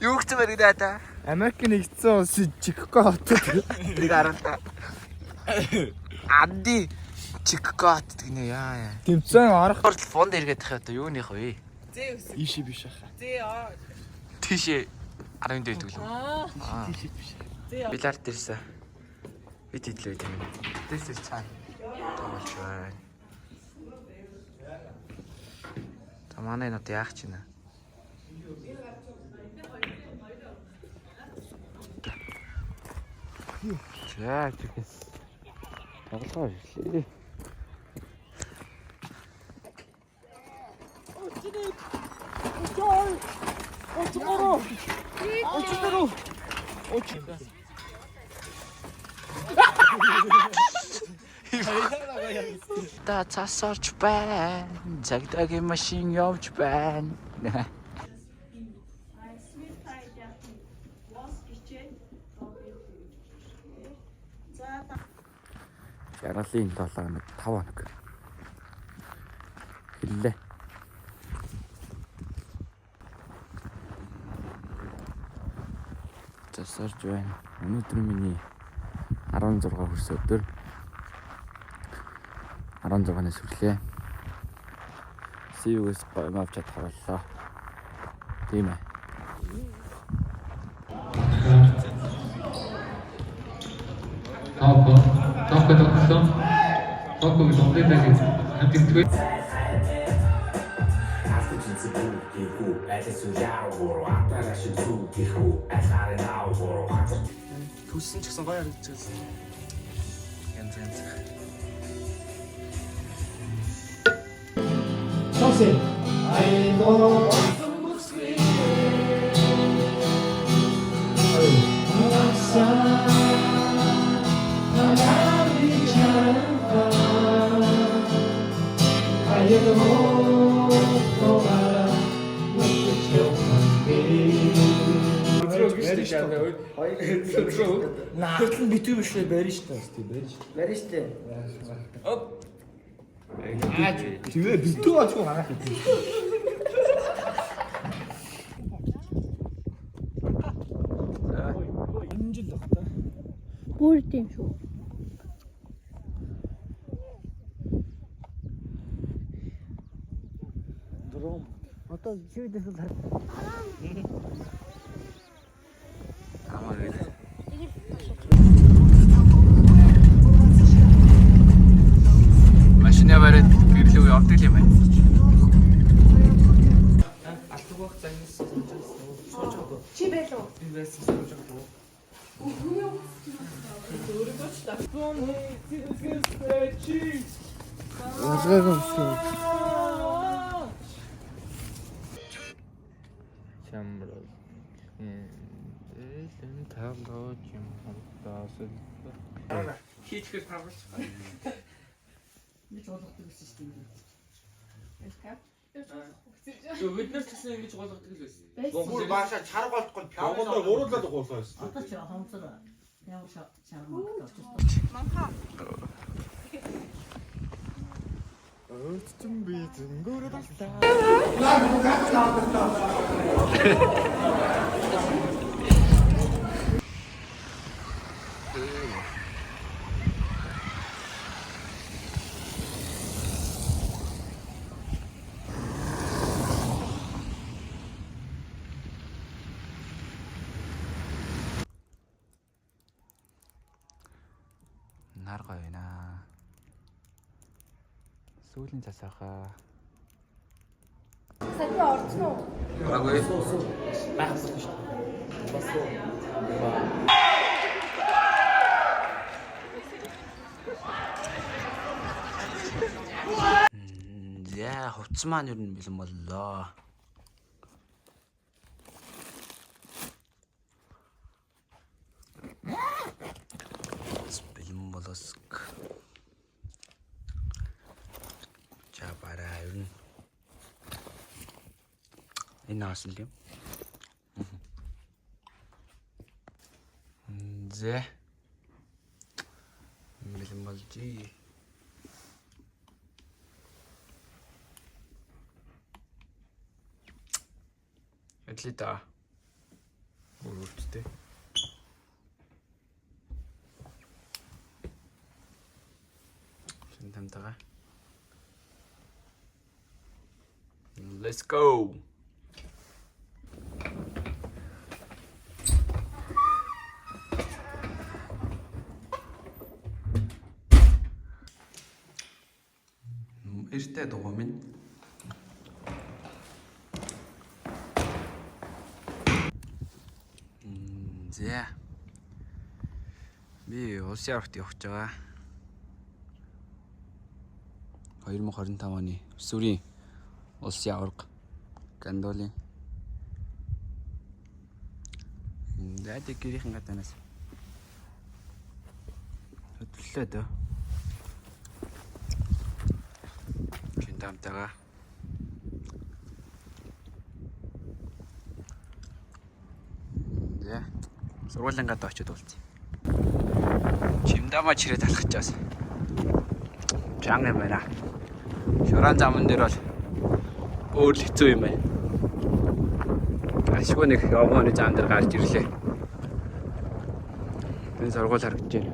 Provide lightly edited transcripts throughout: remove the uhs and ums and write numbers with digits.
Юу гэж мэрэгдээ та? Америк нэгдсэн улсын Чикаго хотод Тэрийг харуултаа. Амди Чикаго хот гинэ яа. тэмцээн орох Фонд эргээд тах одоо юуных вэ? ийшээ биш хаа. Тийшээ 10 дэд төгөлөө. Тийшээ биш. Билард дэрсэн. Бид хэдлээ тийм. Дэрсэн цаа. Томч байна. Таманай нот яах ч нэ. За тэгээс. Тоглоо ирлээ. Та цасарч байна. Загдагийн машин явж байна. Яргалын 7 хоног 5 хоног. Хэллээ. Засарч байна. Өнөөдөр миний 16 хүрс өдөр. 16-наас хүрлээ. CU-с авч чадхарлаа. Тийм ээ. Топ лондоныг хамтдаггүй. Түсэн ч гэсэн гоё харагдчихсан. Янз янз. Соси. I know. Наадлан битүү биш л барь штэ. Барь штэ. Оп. Тэгээ битүү ачгүй хаах юм. Энэ жил баг та. Бүр тийм шүү. Дром. Одоо чивэдээс л хар. Амар үү. Машины бариад гэрлүү явдаг юм байна. Алтг байх загнаас сууж байгаа. Чи байлуу? Би байсан сууж байгаа. Язгаагүй. Чамрал. Элэн тавлооч юм хамтаас. Хийчихэл тавлаач. Би ч болгодог гэсэн шүү дээ. Бид нар ч гэсэн ингэж болгодог л байсан. Бүр баашаа чарга болтгол Монгол ууруулаад гуулаа байсан. Одоо ч хонцоо ямар чарга Манха. Өчтөн би зөнгөөрөө талаа. Нар гоё байна. Сүүлийн засаахаа. Сая орсон уу? Агай. Байхгүй шүү дээ. Бас уу. Яа, хувцс маань юу юм бэлэн боллоо. Бэлэн болоск. Чабараа юу? Энэ асал юм. Зэ. Бэлэн болжий. харагдлаа да. Өөртөө. Шин тамтага. Let's go. Эртээ дугаа минь. За. Би улсын аврагт явж байгаа. 2025 оны өсвөрийн улсын авраг Гандолын. Дээд гэрийн гадаанаас хөдлөлөө дөө. Чинтамтага. За. Сургуулийн гадаа очиод уулзъя. Чимдамаа чирээ талхачаас. Чанга юм байна. Шорон заман дээр бол өөр л хэцүү юм байна. Ашгүй нэг явгооны зам дээр гарч ирлээ. Энэ сургууль харагдаж байна.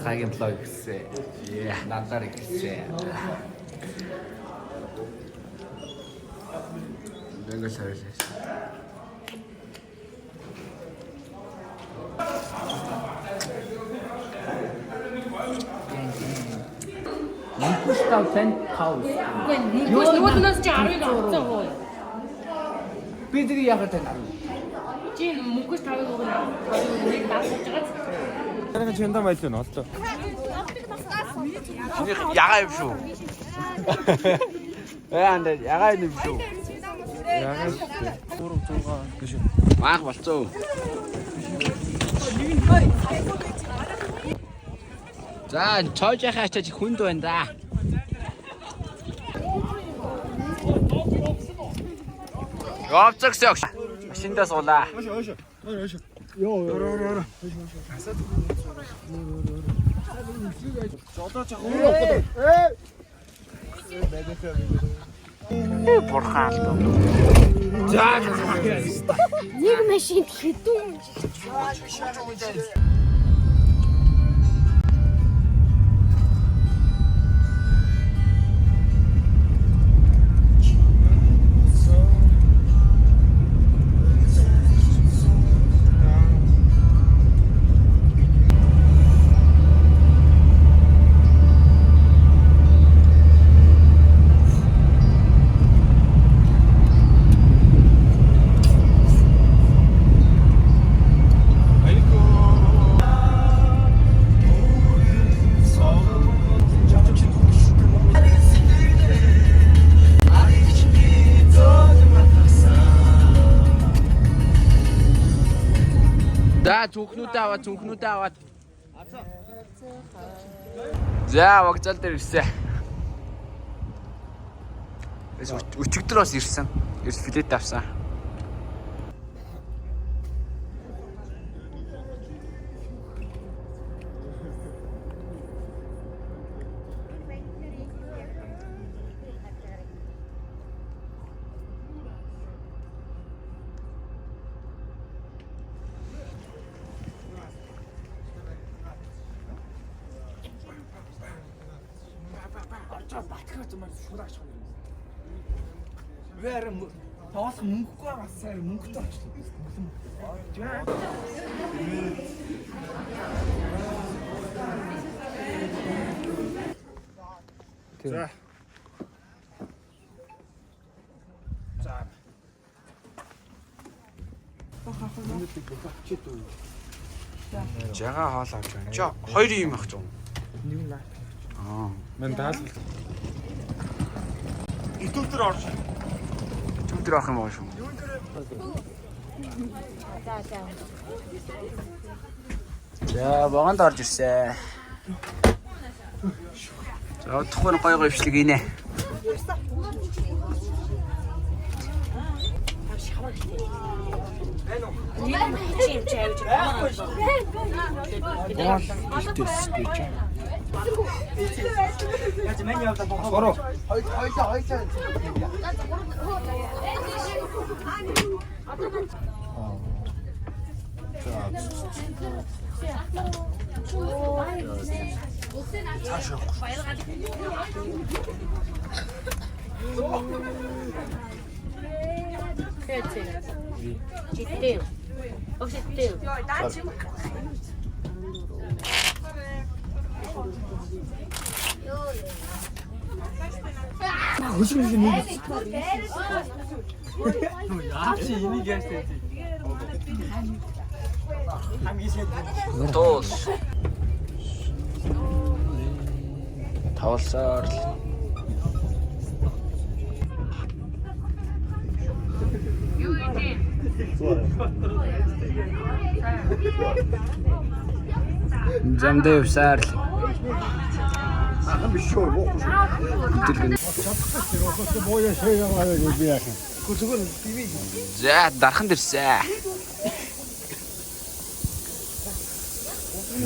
Хагийн блог гэсэн. Надаар гэсэн. Бэнгэл харилээ. Мөнгөстав 10,000. Нөгөө талаас чи 10-ыг авцсан уу? Би тэрийг яагаад тань 10? Чи мөнгөс 5-ыг өгнө. Нэг даасч байгаа. Харин чандаа майл нь олдоо. Ягаа юм шүү. Анд ягаа юм шүү. Яагаад 300 гэж. Маах болцоо. За, чойж яхаа ачаач хүнд байна да. Явцагсаа. Машиндаа суулаа. Ёо. Бурхан. Нэг машин хэдэн Цүнхнүүдээ аваад. За, вокзал дээр ирсэн. Өчигдөр бас ирсэн. Ирс билет авсан. Тоолох мөнгөгүй бас сайн мөнгөтэй очлоо. За. Жага хоол авч байна. Чи хоёр юм ах юм. Нэг лаа. Мен даал. Итүүтэр орж. Түтэр авах юм аа шүү. За, богонд орж ирсэн. За, удахгүй гой ившлэг инэ. 그렇지. 뒷대요. 혹시 뒷대요? Тоос. Тавсаар л. Замдаа явсаар л. За дархан дэрсэ.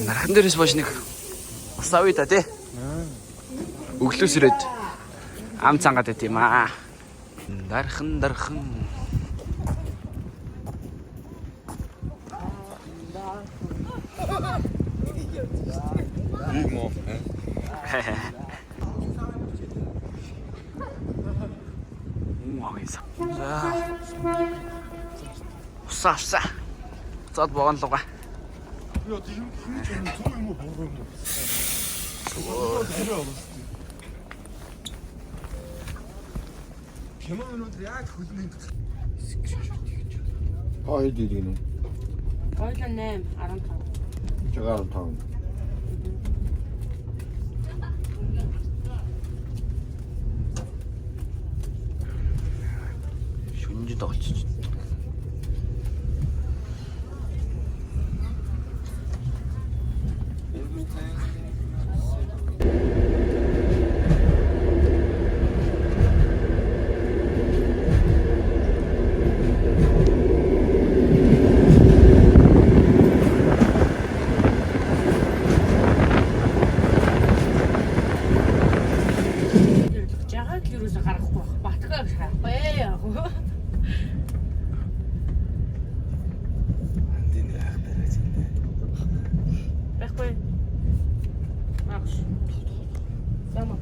Дархан дэрс бооч нэг усаа уу та тий. Өглөөс ирээд ам цангаад байт юм аа. Дархан. За. Усаа. Зод богон луга. Яа, тийм юм зөв юм уу буруу юм уу? Хэмээнүүд яг хөлний скриншот хийж байна. Хэд ирэх юм? Ойлоо 8 15. Чагаар 5. Шүнжид олчих. Жагаад л юусаа гарахгүй байх. Батгаа харахгүй яах вэ? Байхгүй. Маш. Сама.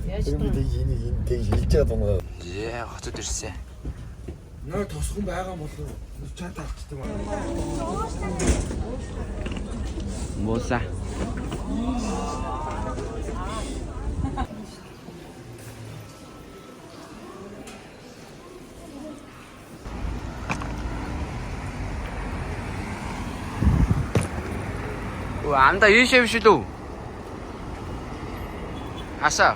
Яаж Энийг хэлж байгаа юм. Яа, хотод ирсэн. Нөө тосгон байгаа болов уу? Чат авчдаг байна. Мууса. 암다 이셰비실로 아싸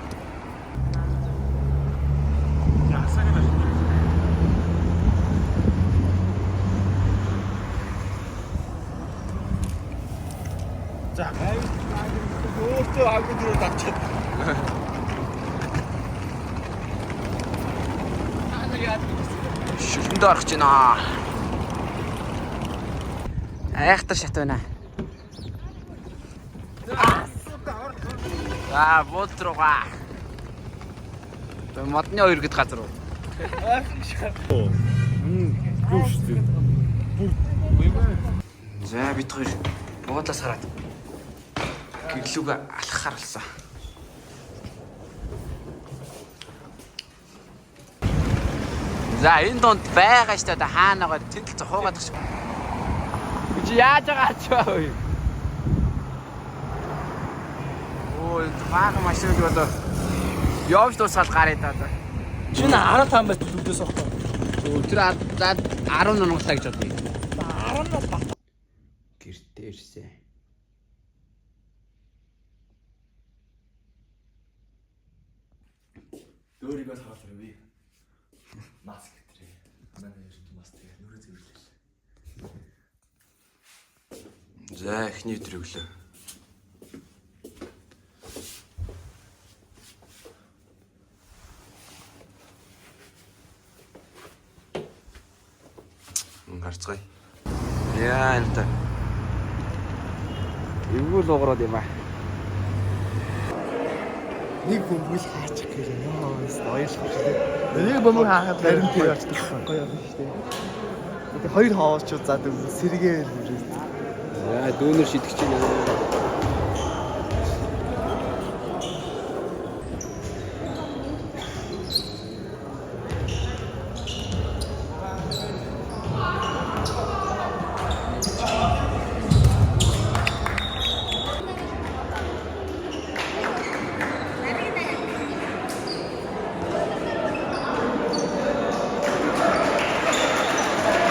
За, өөртөө агуу дөрөв тавчаад. шүлгэнд орох гэж байна. Айхтар шат байна. За, бут руугаа. Модны хоёр гэд газар уу? Юу шүү дээ. За, бид хоёр буудлаас хараад гэрлүүгээ алхахаар болсон. За, энэ донд байгаа штэ одоо хаанагаар тэндэл цохоогаад гэж. Чи яаж байгаа ч вэ? Ой, бага машин л одоо явж дуусаад гараад одоо. Чи 15 байт зүгдээс авах. Тэр 10 нунгалаа гэж бодъё. 10 бат. Гэртээ ирсэн. Өөрийгөө хаалт руу. Маск гэтрээ. Манай ерөнхий маск тэгээ нүрээ зэвэрлээ. За, эхний өдөр өглөө. Гарцгаая. Яа энэ. Эвгүй л уураад юм аа. Нэг бөмбөг хаачих гэж яа ойлголоо шүү дээ. Нэг бөмбөг хаахад баримт дээр очдог гоё юм шүү дээ. Тэгээ хоёр хоолчууд зад сэргээл үрээ. Яа дүүнер шидэх чинь аа.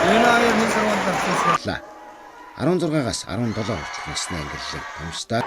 Юунаар нэг сургуульд авчихсан. 16-аас 17 хүртэлх насны ангиллыг томсдаа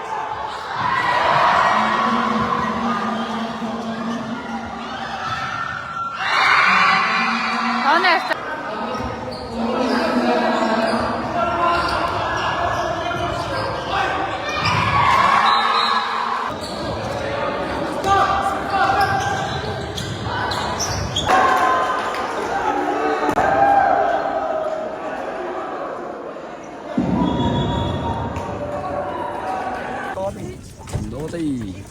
Нодей.